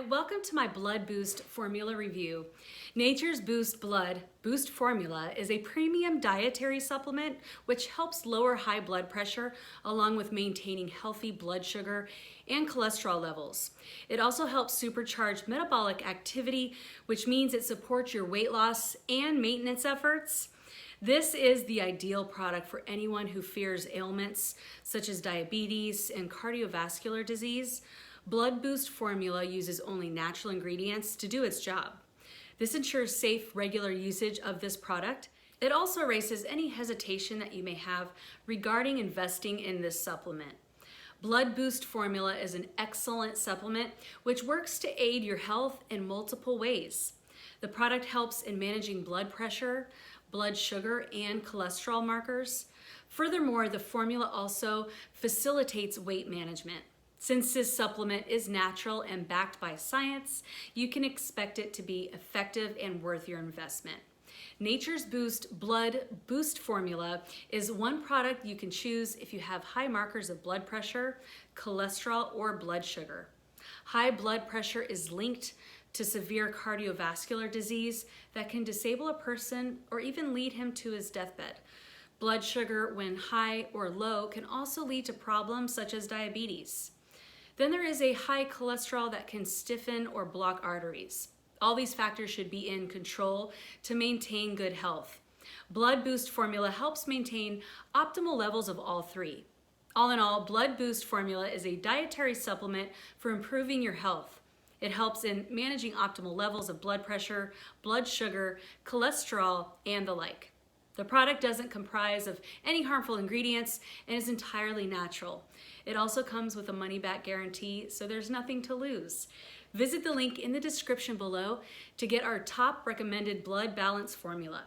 welcome to my Blood Boost formula review. Nature's Boost Blood Boost formula is a premium dietary supplement which helps lower high blood pressure along with maintaining healthy blood sugar and cholesterol levels. It also helps supercharge metabolic activity, which means it supports your weight loss and maintenance efforts. This is the ideal product for anyone who fears ailments such as diabetes and cardiovascular disease. Blood Boost formula uses only natural ingredients to do its job. This ensures safe, regular usage of this product. It also erases any hesitation that you may have regarding investing in this supplement. Blood Boost formula is an excellent supplement which works to aid your health in multiple ways. The product helps in managing blood pressure, blood sugar, and cholesterol markers. Furthermore, the formula also facilitates weight management. Since this supplement is natural and backed by science, you can expect it to be effective and worth your investment. Nature's Boost Blood Boost formula is one product you can choose if you have high markers of blood pressure, cholesterol, or blood sugar. High blood pressure is linked to severe cardiovascular disease that can disable a person or even lead him to his deathbed. Blood sugar, when high or low, can also lead to problems such as diabetes. Then there is a high cholesterol that can stiffen or block arteries. All these factors should be in control to maintain good health. Blood Boost formula helps maintain optimal levels of all three. All in all, Blood Boost formula is a dietary supplement for improving your health. It helps in managing optimal levels of blood pressure, blood sugar, cholesterol, and the like. The product doesn't comprise of any harmful ingredients and is entirely natural. It also comes with a money-back guarantee, so there's nothing to lose. Visit the link in the description below to get our top recommended blood balance formula.